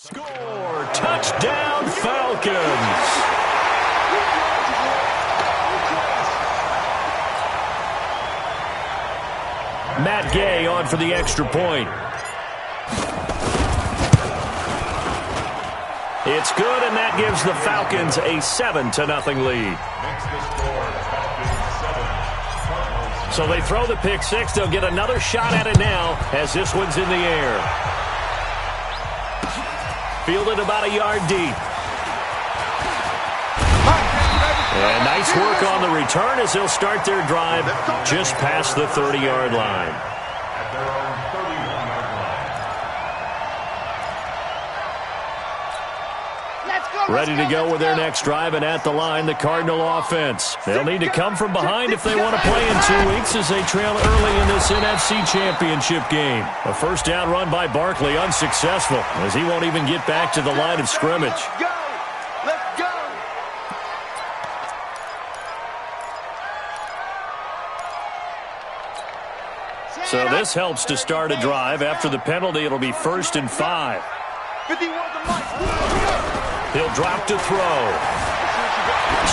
Score! Touchdown Falcons! Matt Gay on for the extra point. It's good, and that gives the Falcons a 7-0 lead. So they throw the pick six. They'll get another shot at it now as this one's in the air. Fielded about a yard deep. And nice work on the return as they'll start their drive just past the 30-yard line. Ready to go with their next drive, and at the line, the Cardinal offense. They'll need to come from behind if they want to play in 2 weeks as they trail early in this NFC Championship game. A first down run by Barkley, unsuccessful, as he won't even get back to the line of scrimmage. Let's go! So this helps to start a drive. After the penalty, it'll be 1st and 5. 51 to Mike. He'll drop to throw.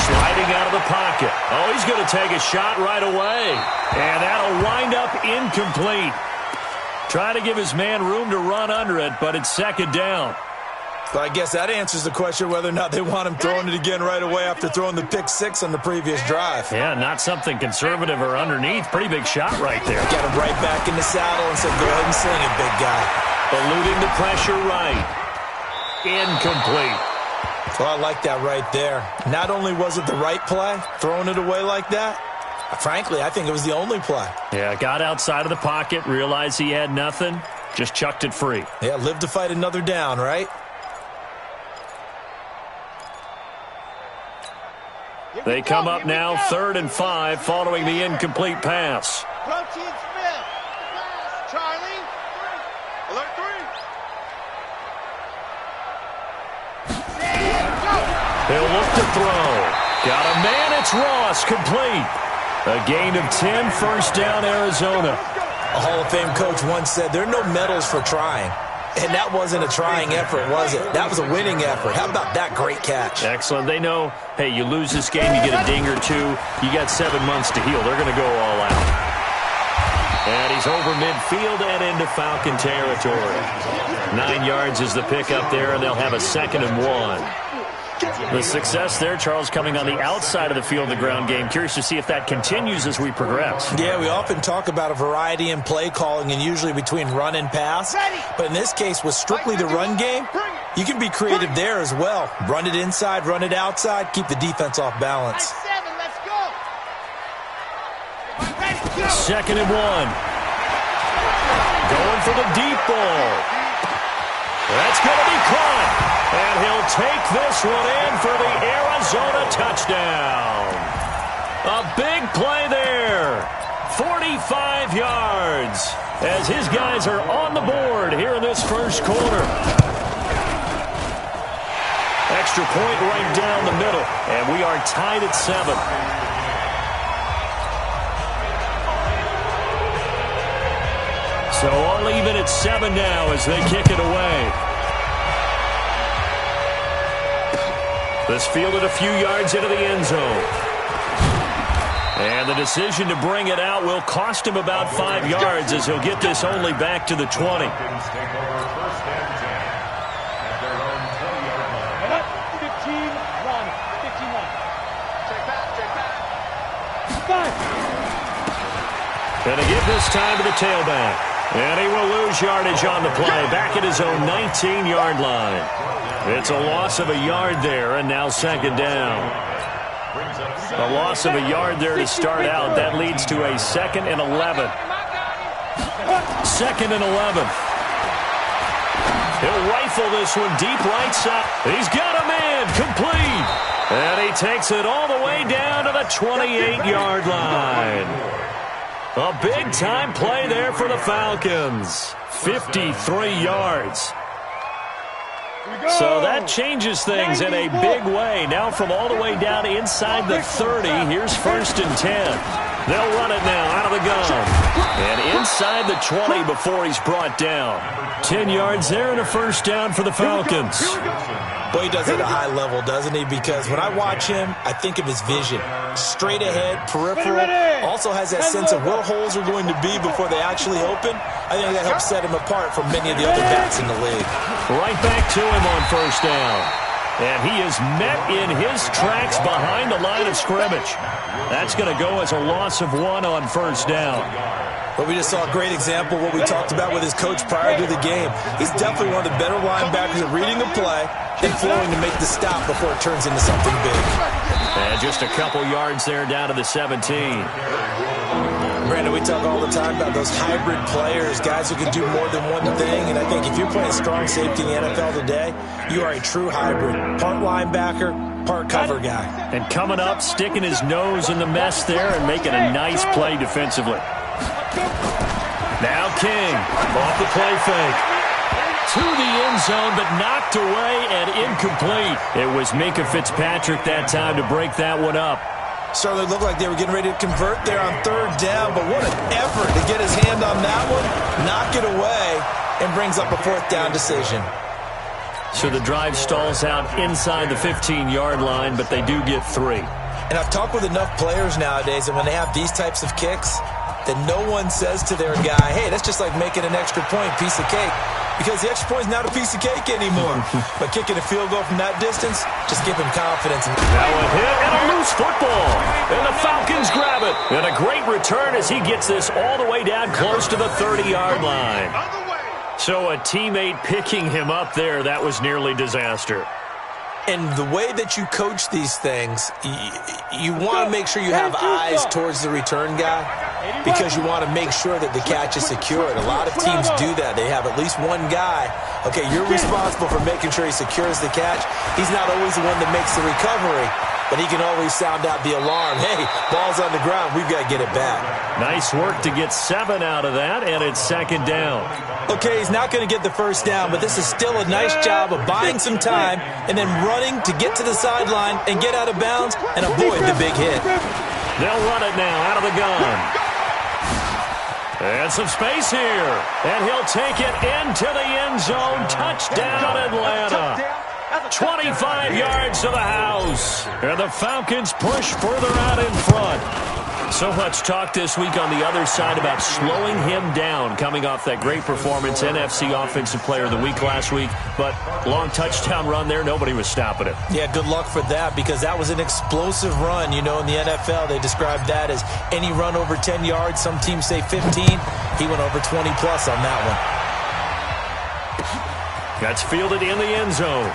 Sliding out of the pocket. Oh, he's going to take a shot right away. And that'll wind up incomplete. Trying to give his man room to run under it, but it's 2nd down. Well, I guess that answers the question whether or not they want him throwing it again right away after throwing the pick six on the previous drive. Yeah, not something conservative or underneath. Pretty big shot right there. Got him right back in the saddle and said, go ahead and sling it, big guy. Eluding the pressure right. Incomplete. Well, I like that right there. Not only was it the right play, throwing it away like that, frankly, I think it was the only play. Yeah, got outside of the pocket, realized he had nothing, just chucked it free. Yeah, live to fight another down, right? They come up now 3rd and 5 following the incomplete pass. Protein Smith. Charlie. Alert 3. He'll look to throw. Got a man, it's Ross, complete. A gain of 10, first down, Arizona. A Hall of Fame coach once said, there are no medals for trying. And that wasn't a trying effort, was it? That was a winning effort. How about that great catch? Excellent. They know, hey, you lose this game, you get a ding or two. You got 7 months to heal. They're going to go all out. And he's over midfield and into Falcon territory. 9 yards is the pickup there, and they'll have a 2nd and 1. The success there, Charles, coming on the outside of the field in the ground game. Curious to see if that continues as we progress. Yeah, we often talk about a variety in play calling and usually between run and pass. But in this case, with strictly the run game, you can be creative there as well. Run it inside, run it outside, keep the defense off balance. 2nd and 1. Going for the deep ball. That's going to be caught. And he'll take this one in for the Arizona touchdown. A big play there. 45 yards as his guys are on the board here in this first quarter. Extra point right down the middle. And we are tied at 7. So all even at 7 now as they kick it away. This fielded a few yards into the end zone. And the decision to bring it out will cost him about 5 yards as he'll get this only back to the 20. Going to give this time to the tailback. And he will lose yardage on the play, back at his own 19-yard line. It's a loss of a yard there, and now 2nd down. A loss of a yard there to start out. That leads to a 2nd and 11. 2nd and 11. He'll rifle this one deep right side. He's got a man, complete. And he takes it all the way down to the 28-yard line. A big-time play there for the Falcons. 53 yards. So that changes things in a big way. Now from all the way down inside the 30, here's 1st and 10. They'll run it now out of the gun. And inside the 20 before he's brought down. 10 yards there and a 1st down for the Falcons. Well, he does it at a high level, doesn't he? Because when I watch him, I think of his vision. Straight ahead, peripheral. Also has that sense of where holes are going to be before they actually open. I think that helps set him apart from many of the other backs in the league. Right back to him on 1st down. And he is met in his tracks behind the line of scrimmage. That's going to go as a loss of 1 on 1st down. But we just saw a great example of what we talked about with his coach prior to the game. He's definitely one of the better linebackers at reading the play and flowing to make the stop before it turns into something big. And just a couple yards there down to the 17. Brandon, we talk all the time about those hybrid players, guys who can do more than one thing. And I think if you're playing strong safety in the NFL today, you are a true hybrid. Part linebacker, part cover guy. And coming up, sticking his nose in the mess there and making a nice play defensively. Now King, off the play fake. To the end zone, but knocked away and incomplete. It was Minkah Fitzpatrick that time to break that one up. Certainly looked like they were getting ready to convert there on 3rd down, but what an effort to get his hand on that one, knock it away, and brings up a 4th down decision. So the drive stalls out inside the 15-yard line, but they do get 3. And I've talked with enough players nowadays, and when they have these types of kicks, that no one says to their guy, hey, that's just like making an extra point, piece of cake. Because the extra point is not a piece of cake anymore. But kicking a field goal from that distance, just give him confidence. Now a hit and a loose football. And the Falcons grab it. And a great return as he gets this all the way down close to the 30-yard line. So a teammate picking him up there, that was nearly disaster. And the way that you coach these things, you want to make sure you have eyes towards the return guy because you want to make sure that the catch is secured. A lot of teams do that. They have at least one guy. Okay, you're responsible for making sure he secures the catch. He's not always the one that makes the recovery, but he can always sound out the alarm. Hey, ball's on the ground. We've got to get it back. Nice work to get 7 out of that, and it's 2nd down. Okay, he's not going to get the 1st down, but this is still a nice job of buying some time and then running to get to the sideline and get out of bounds and avoid the big hit. They'll run it now out of the gun. And some space here. And he'll take it into the end zone. Touchdown, Atlanta. 25 yards to the house. And the Falcons push further out in front. So much talk this week on the other side about slowing him down coming off that great performance, NFC Offensive Player of the Week last week. But long touchdown run there, nobody was stopping it. Yeah, good luck for that because that was an explosive run. You know, in the NFL, they described that as any run over 10 yards. Some teams say 15. He went over 20-plus on that one. That's fielded in the end zone.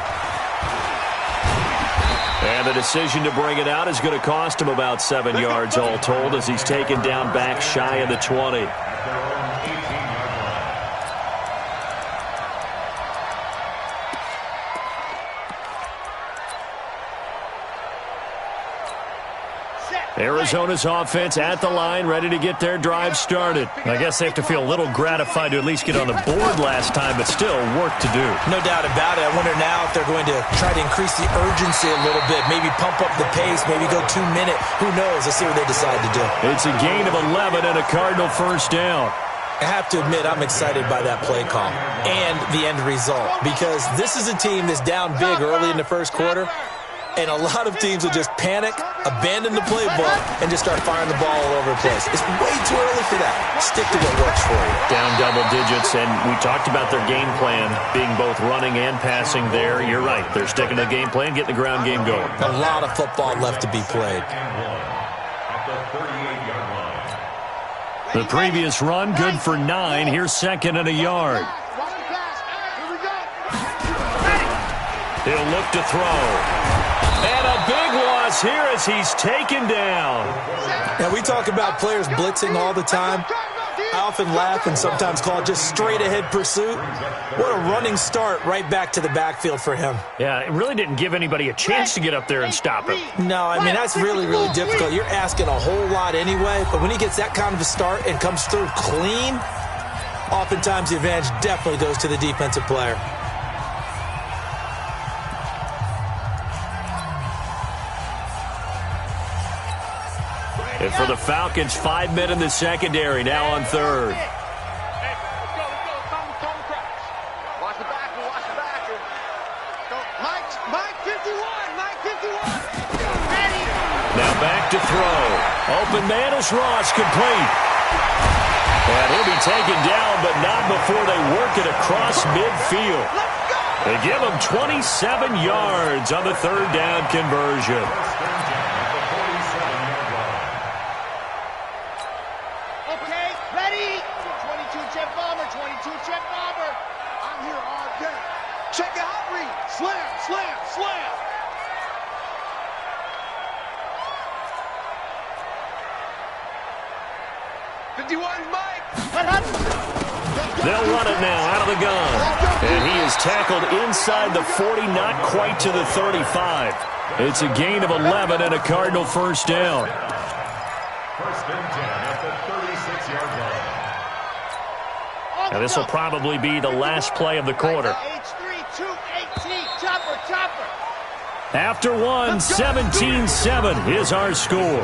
And the decision to bring it out is going to cost him about 7 yards all told as he's taken down back shy of the 20. Arizona's offense at the line, ready to get their drive started. I guess they have to feel a little gratified to at least get on the board last time, but still work to do. No doubt about it. I wonder now if they're going to try to increase the urgency a little bit, maybe pump up the pace, maybe go 2-minute. Who knows? Let's see what they decide to do. It's a gain of 11 and a Cardinal 1st down. I have to admit, I'm excited by that play call and the end result because this is a team that's down big early in the 1st quarter. And a lot of teams will just panic, abandon the playbook, and just start firing the ball all over the place. It's way too early for that. Stick to what works for you. Down double digits, and we talked about their game plan being both running and passing there. You're right. They're sticking to the game plan, getting the ground game going. A lot of football left to be played. The previous run, good for 9. Here's 2nd and a yard. He'll look to throw. And a big loss here as he's taken down. Now, we talk about players blitzing all the time. I often laugh and sometimes call it just straight-ahead pursuit. What a running start right back to the backfield for him. Yeah, it really didn't give anybody a chance to get up there and stop him. No, I mean, that's really, really difficult. You're asking a whole lot anyway, but when he gets that kind of a start and comes through clean, oftentimes the advantage definitely goes to the defensive player. And for the Falcons, 5 men in the secondary, now on third. Watch the back, watch the back. Mike 51, Mike 51. Ready. Now back to throw. Open man is Ross, complete. And he'll be taken down, but not before they work it across midfield. They give him 27 yards on the third down conversion. Okay, ready. 22 jet bomber, 22 jet bomber. I'm here all day. Check it out, Reed. Slam, slam, slam. Mike. They'll run it now out of the gun. And he is tackled inside the 40, not quite to the 35. It's a gain of 11 and a Cardinal first down. First and 10 at the 36-yard line. Now this will probably be the last play of the quarter. After one, 17-7 is our score.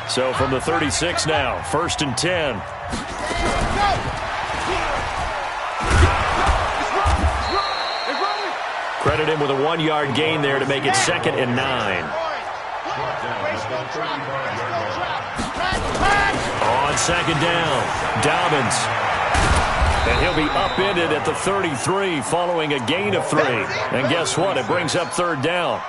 So from the 36 now, first and 10. Credit him with a 1-yard gain there to make it second and 9. On second down, Dobbins. And he'll be upended at the 33 following a gain of 3. And guess what? It brings up third down.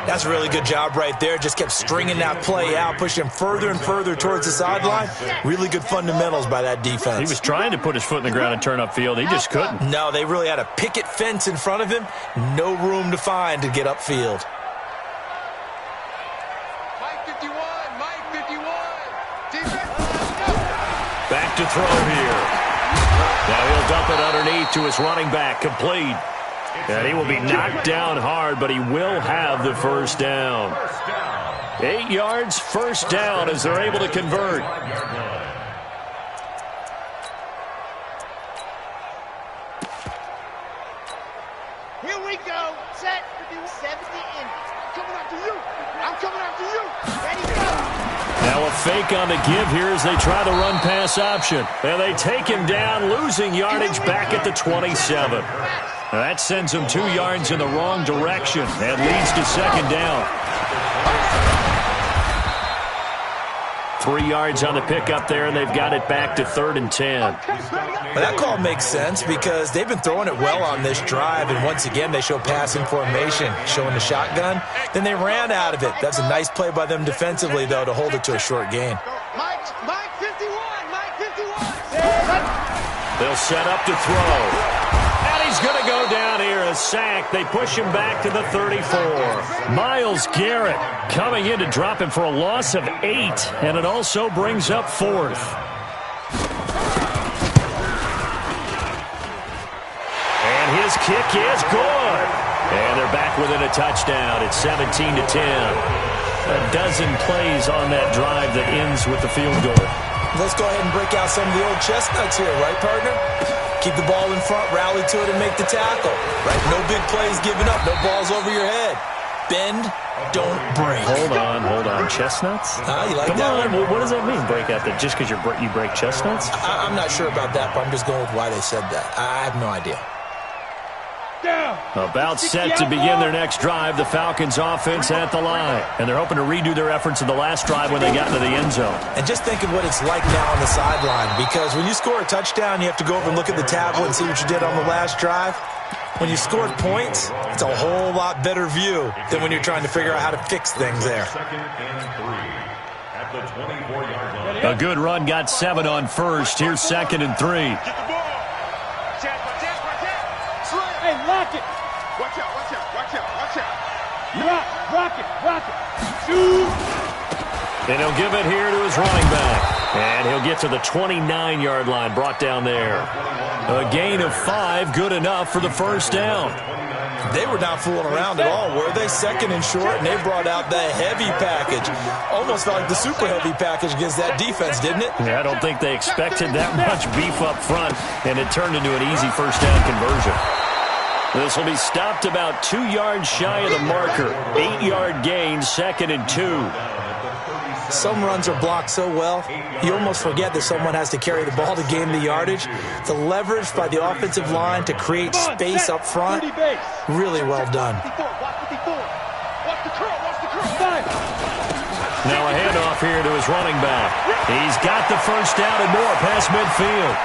That's a really good job right there. Just kept stringing that play out, pushing him further and further towards the sideline. Really good fundamentals by that defense. He was trying to put his foot in the ground and turn upfield. He just couldn't. No, they really had a picket fence in front of him. No room to find to get upfield. Mike 51, Mike 51. Defense. Back to throw here. Now he'll dump it underneath to his running back, complete. And he will be knocked down hard, but he will have the first down. 8 yards, first down as they're able to convert. Here we go. Set. 70 in. I'm coming after you. I'm coming after you. Ready, go. Now a fake on the give here as they try the run-pass option. And they take him down, losing yardage back at the 27. Now that sends him 2 yards in the wrong direction and leads to second down. 3 yards on the pickup there, and they've got it back to third and 10. Well, that call makes sense because they've been throwing it well on this drive, and once again they show passing formation, showing the shotgun. Then they ran out of it. That's a nice play by them defensively, though, to hold it to a short gain. Mike 51, Mike 51. They'll set up to throw. And he's going to go down here, a sack. They push him back to the 34. Myles Garrett coming in to drop him for a loss of 8, and it also brings up fourth. And his kick is good. And they're back within a touchdown. It's 17-10. A dozen plays on that drive that ends with the field goal. Let's go ahead and break out some of the old chestnuts here, right, partner? Keep the ball in front, rally to it, and make the tackle. Right? No big plays given up, no balls over your head. Bend, don't break. Hold on. Chestnuts? You like Come that on, one? what does that mean, break out that just because you break chestnuts? I'm not sure about that, but I'm just going with why they said that. I have no idea. About set to begin their next drive, the Falcons offense at the line. And they're hoping to redo their efforts in the last drive when they got into the end zone. And just think of what it's like now on the sideline, because when you score a touchdown, you have to go over and look at the tablet and see what you did on the last drive. When you scored points, it's a whole lot better view than when you're trying to figure out how to fix things there. Second and 3 at the 24-yard line. A good run got 7 on first. Here's second and 3. Get the ball. Hey, lock it. Watch out. Rock it. Shoot. And he'll give it here to his running back. And he'll get to the 29-yard line, brought down there. A gain of 5, good enough for the first down. They were not fooling around at all, were they? Second and short, and they brought out the heavy package. Almost felt like the super heavy package against that defense, didn't it? Yeah, I don't think they expected that much beef up front, and it turned into an easy first down conversion. This will be stopped about 2 yards shy of the marker. 8-yard gain, 2nd and 2. Some runs are blocked so well, you almost forget that someone has to carry the ball to gain the yardage. The leverage by the offensive line to create space up front, really well done. Now a handoff here to his running back. He's got the first down and more past midfield.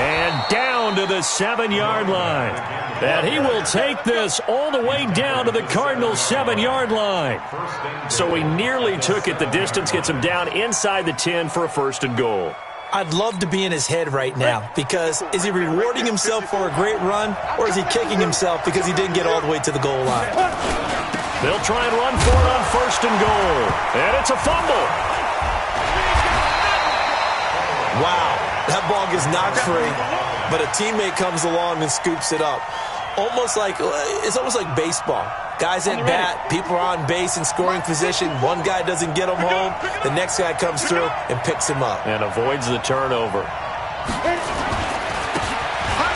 And down to the 7-yard line. And he will take this all the way down to the Cardinals' 7-yard line. So he nearly took it the distance, gets him down inside the 10 for a 1st and goal. I'd love to be in his head right now, because is he rewarding himself for a great run, or is he kicking himself because he didn't get all the way to the goal line? They'll try and run for it on 1st and goal. And it's a fumble. Wow, that ball gets knocked free, but a teammate comes along and scoops it up. It's almost like baseball. Guys at bat, people are on base in scoring position. One guy doesn't get him home. The next guy comes through and picks him up. And avoids the turnover.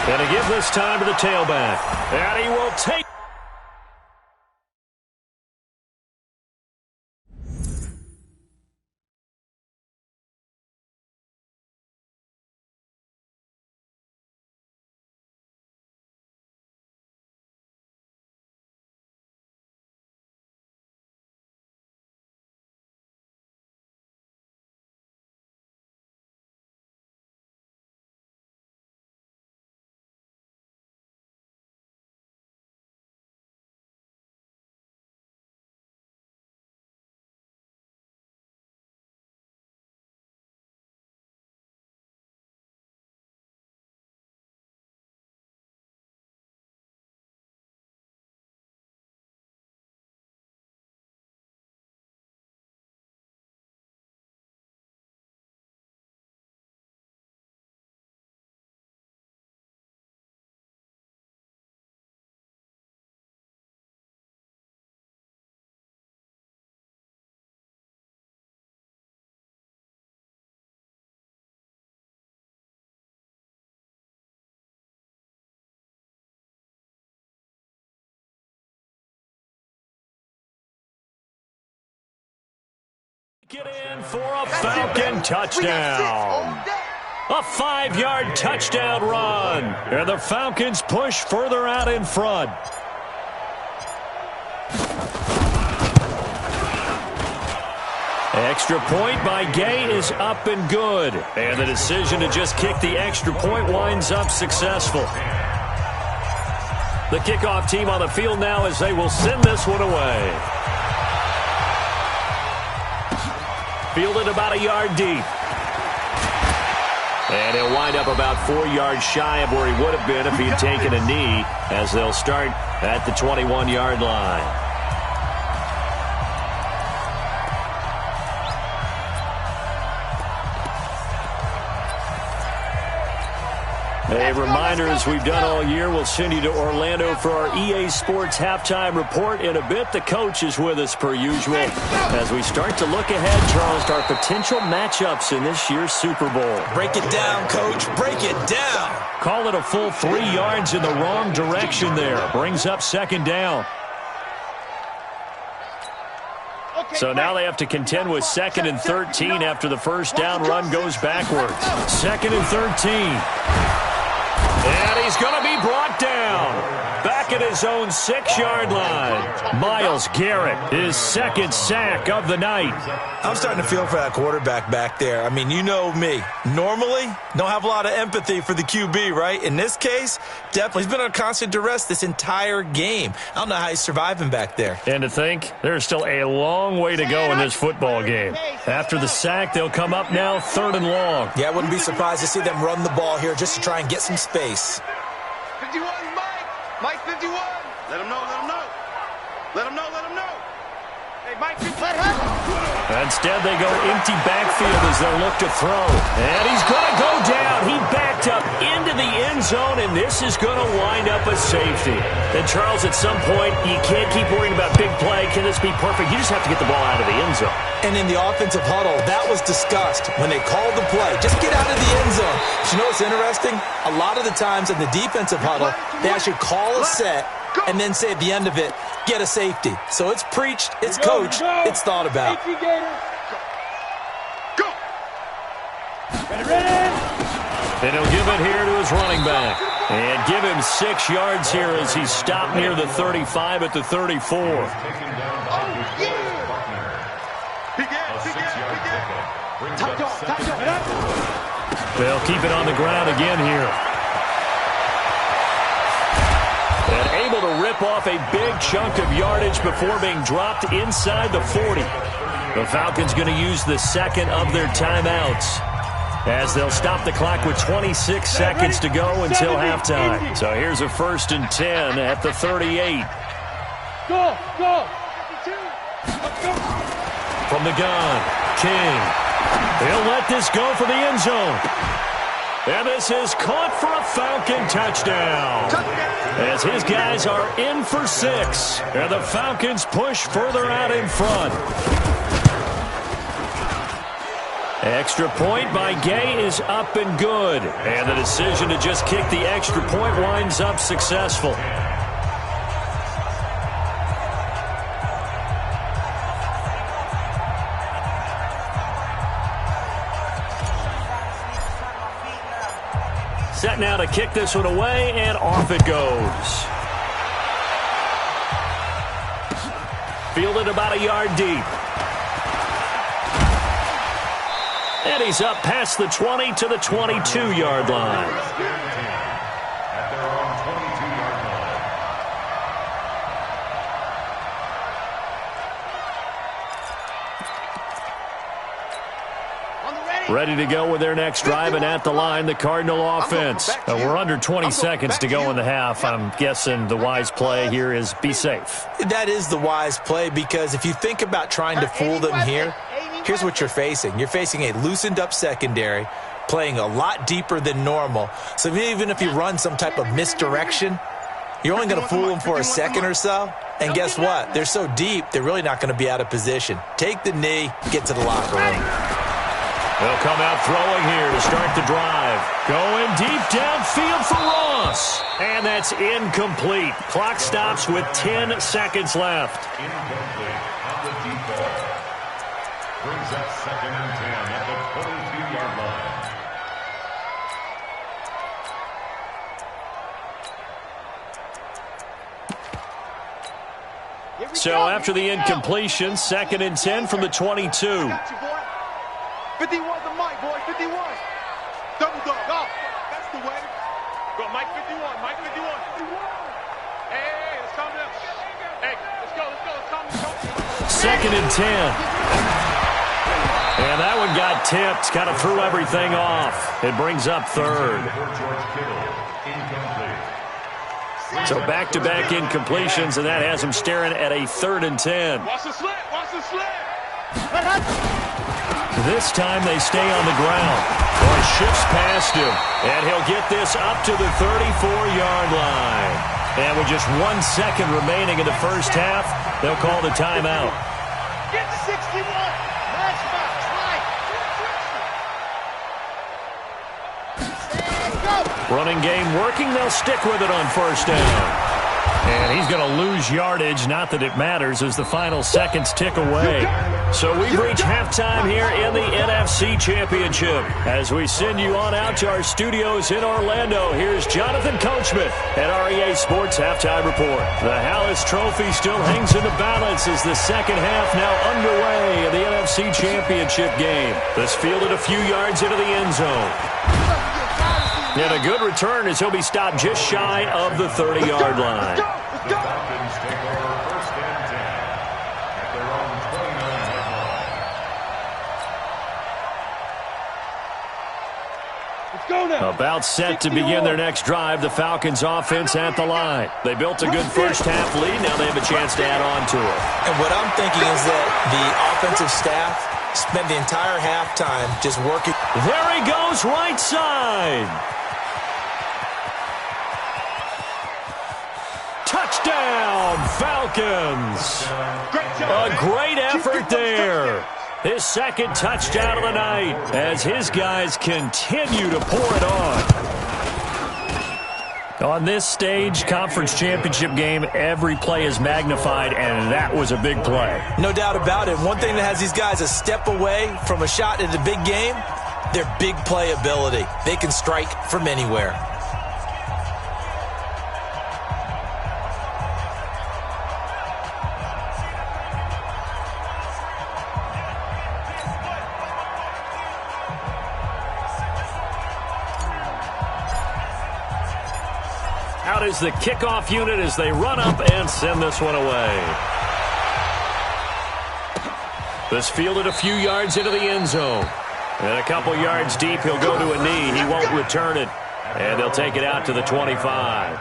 And to give this time to the tailback. And he will take. Get in for a Falcon touchdown. A 5-yard touchdown run. And the Falcons push further out in front. Extra point by Gay is up and good. And the decision to just kick the extra point winds up successful. The kickoff team on the field now as they will send this one away. Fielded about a yard deep. And he'll wind up about 4 yards shy of where he would have been if he had taken a knee, as they'll start at the 21-yard line. A reminder, as we've done all year, we'll send you to Orlando for our EA Sports halftime report in a bit. The coach is with us per usual as we start to look ahead, Charles, to our potential matchups in this year's Super Bowl. Break it down, Coach. Break it down. Call it a full 3 yards in the wrong direction there. Brings up 2nd down. So now they have to contend with 2nd and 13 after the first down run goes backwards. 2nd and 13. And he's going to be brought down. Back at his own 6-yard line. Myles Garrett, his 2nd sack of the night. I'm starting to feel for that quarterback back there. I mean, you know me. Normally, don't have a lot of empathy for the QB, right? In this case, definitely. He's been under constant duress this entire game. I don't know how he's surviving back there. And to think, there's still a long way to go in this football game. After the sack, they'll come up now 3rd and long. Yeah, I wouldn't be surprised to see them run the ball here just to try and get some space. 51, Mike. Mike 51. Let him know, let him know. Let him know, let him know. Instead, they go empty backfield as they'll look to throw. And he's going to go down. He backed up into the end zone, and this is going to wind up a safety. And, Charles, at some point, you can't keep worrying about big play. Can this be perfect? You just have to get the ball out of the end zone. And in the offensive huddle, that was discussed when they called the play. Just get out of the end zone. But you know what's interesting? A lot of the times in the defensive huddle, they actually call a set and then say at the end of it, get a safety. So it's preached, it's coached, it's thought about. Go! And he'll give it here to his running back. And give him 6 yards here as he's stopped near the 35 at the 34. They'll keep it on the ground again here. And able to rip off a big chunk of yardage before being dropped inside the 40. The Falcons going to use the second of their timeouts as they'll stop the clock with 26 seconds to go until halftime. So here's a 1st and 10 at the 38. Go! From the gun, King. He'll let this go for the end zone. And this is caught for a Falcon touchdown. As his guys are in for 6. And the Falcons push further out in front. Extra point by Gay is up and good. And the decision to just kick the extra point winds up successful. Set now to kick this one away, and off it goes. Fielded about a yard deep. And he's up past the 20 to the 22-yard line. At their own 22-yard line. Ready to go with their next drive, and at the line, the Cardinal offense. We're under 20 seconds to go in the half. I'm guessing the wise play here is be safe. That is the wise play, because if you think about trying to fool them here, here's what you're facing. You're facing a loosened-up secondary, playing a lot deeper than normal. So even if you run some type of misdirection, you're only going to fool them for a second or so. And guess what? They're so deep, they're really not going to be out of position. Take the knee, get to the locker room. They'll come out throwing here to start the drive. Going deep downfield for Ross. And that's incomplete. Clock stops with 10 seconds left. Incomplete on the deep ball. Brings up 2nd and 10 at the 22-yard line. So after the incompletion, 2nd and 10 from the 22. 51 the Mike, boy, 51. Double dog. Go. That's the way. Go, Mike 51, Mike 51. Hey, let's calm down. Hey, let's go. Let's calm down. 2nd and 10. And that one got tipped, kind of threw everything off. It brings up 3rd. So back-to-back incompletions, and that has him staring at a 3rd and 10. Watch the slant. This time they stay on the ground. Boy, shifts past him, and he'll get this up to the 34-yard line. And with just 1 second remaining in the first half, they'll call the timeout. Get 61. Matchbox. Right. Running game working. They'll stick with it on 1st down. And he's going to lose yardage, not that it matters, as the final seconds tick away. So we've reached halftime here in the NFC Championship. As we send you on out to our studios in Orlando, here's Jonathan Coachman at REA Sports Halftime Report. The Hallis Trophy still hangs in the balance as the second half now underway in the NFC Championship game. This fielded a few yards into the end zone. And a good return as he'll be stopped just shy of the 30-yard line. The Falcons take over 1st and 10 at their own 29-yard line. Let's go About set to begin their next drive, the Falcons offense at the line. They built a good first half lead. Now they have a chance to add on to it. And what I'm thinking is that the offensive staff spent the entire halftime just working. There he goes, right side. Touchdown, Falcons. A great effort there. His second touchdown of the night as his guys continue to pour it on. On this stage, conference championship game, every play is magnified, and that was a big play. No doubt about it. One thing that has these guys a step away from a shot in the big game, their big play ability. They can strike from anywhere. Out is the kickoff unit as they run up and send this one away. This fielded a few yards into the end zone. And a couple yards deep, he'll go to a knee. He won't return it. And they'll take it out to the 25.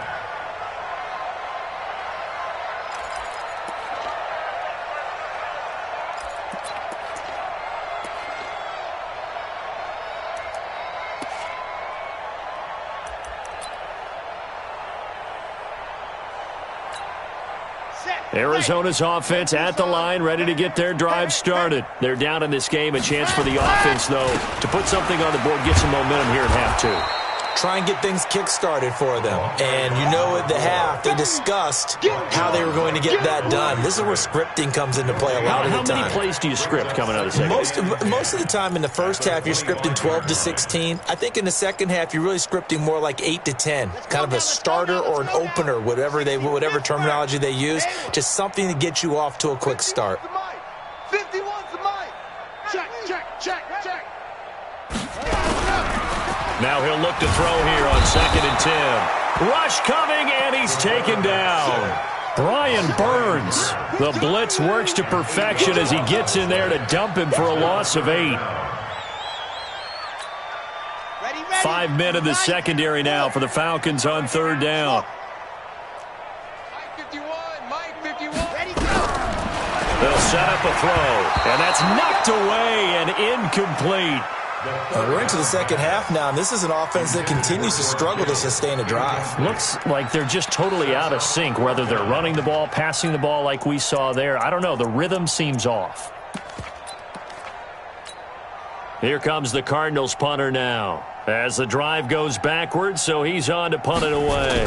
Arizona's offense at the line, ready to get their drive started. They're down in this game. A chance for the offense, though, to put something on the board, get some momentum here at half two. Try and get things kick-started for them. And you know at the half, they discussed how they were going to get that done. This is where scripting comes into play a lot of the time. How many plays do you script coming out of the second? Most of the time in the first half, you're scripting 12 to 16. I think in the second half, you're really scripting more like 8 to 10. Kind of a starter or an opener, whatever terminology they use. Just something to get you off to a quick start. 51's the mic. Check, check, check, check. Now he'll look to throw here on 2nd and 10. Rush coming, and he's taken down. Brian Burns. The blitz works to perfection as he gets in there to dump him for a loss of 8. 5 men in the secondary now for the Falcons on 3rd down. Mike 51, Mike 51. They'll set up a throw, and that's knocked away and incomplete. We're into the second half now, and this is an offense that continues to struggle to sustain a drive. Looks like they're just totally out of sync, whether they're running the ball, passing the ball like we saw there. I don't know. The rhythm seems off. Here comes the Cardinals punter now as the drive goes backwards, so he's on to punt it away.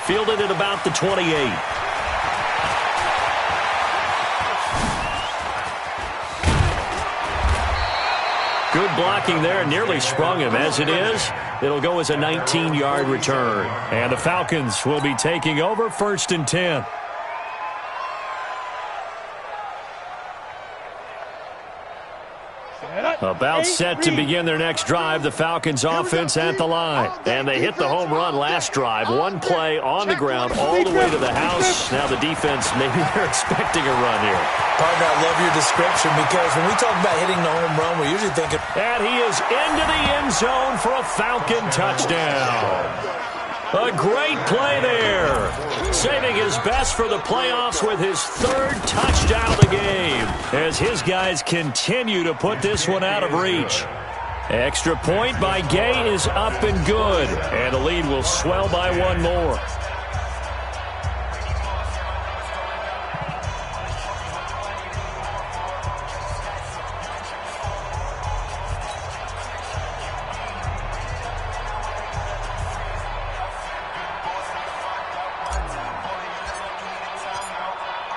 Fielded at about the 28. Good blocking there, nearly sprung him. As it is, it'll go as a 19-yard return. And the Falcons will be taking over 1st and 10. About set to begin their next drive, the Falcons offense at the line. And they hit the home run last drive. One play on the ground all the way to the house. Now the defense, maybe they're expecting a run here. Partner, I love your description because when we talk about hitting the home run, we're usually thinking... And he is into the end zone for a Falcon touchdown. A great play there. Saving his best for the playoffs with his 3rd touchdown of the game as his guys continue to put this one out of reach. Extra point by Gay is up and good, and the lead will swell by 1 more.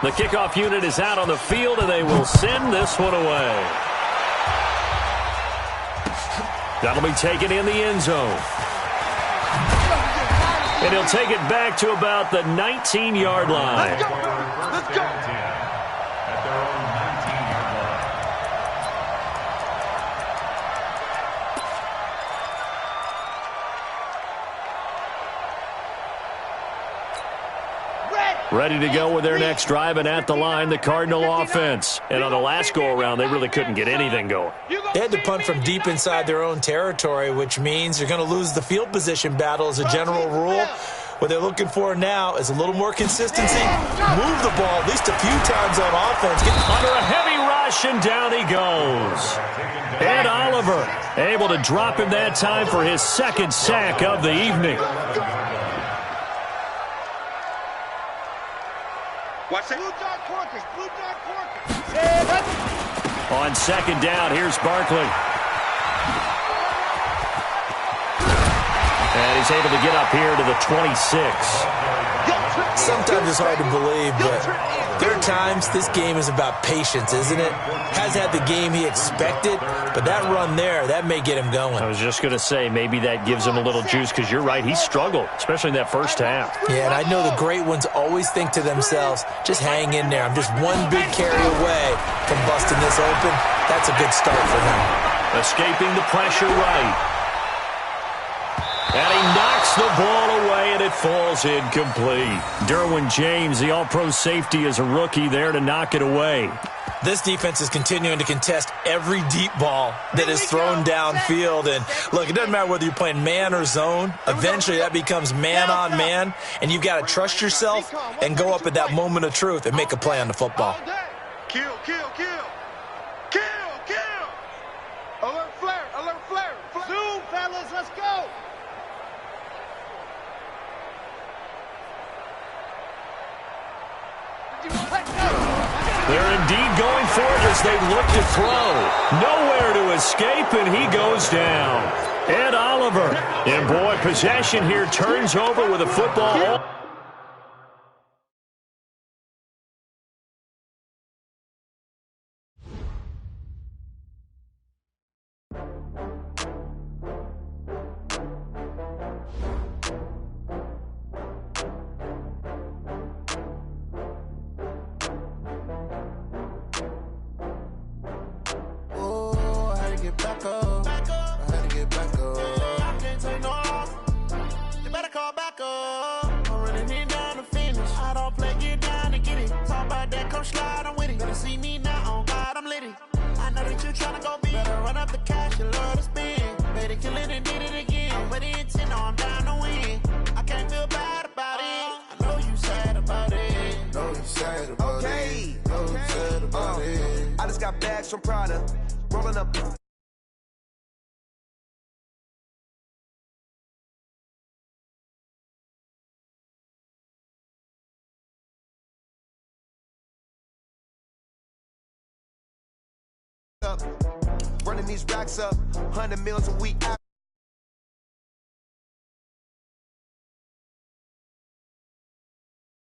The kickoff unit is out on the field, and they will send this one away. That'll be taken in the end zone. And he'll take it back to about the 19-yard line. Let's go. At their own 19-yard line. Red. Ready to go with their next drive, and at the line, the Cardinal offense. And on the last go-around, they really couldn't get anything going. They had to punt from deep inside their own territory, which means you're going to lose the field position battle as a general rule. What they're looking for now is a little more consistency. Move the ball at least a few times on offense. Get under a heavy rush, and down he goes. And Oliver able to drop him that time for his second sack of the evening. Watch it. On second down, here's Barkley. And he's able to get up here to the 26. Sometimes it's hard to believe, but there are times this game is about patience, isn't it? Has had the game he expected, but that run there, that may get him going. I was just going to say, maybe that gives him a little juice, because you're right, he struggled, especially in that first half. Yeah, and I know the great ones always think to themselves, just hang in there. I'm just one big carry away from busting this open. That's a good start for him. Escaping the pressure right. And he knocks the ball away, and it falls incomplete. Derwin James, the all-pro safety, is a rookie there to knock it away. This defense is continuing to contest every deep ball that is thrown downfield. And, look, it doesn't matter whether you're playing man or zone. Eventually, that becomes man-on-man, and you've got to trust yourself and go up at that moment of truth and make a play on the football. Kill. Alert flare. Zoom, fellas, let's go. They're indeed going for it as they look to throw. Nowhere to escape, and he goes down. And Oliver. And, boy, possession here turns over with a football. From Prada, rolling up. Running these racks up, 100 meals a week.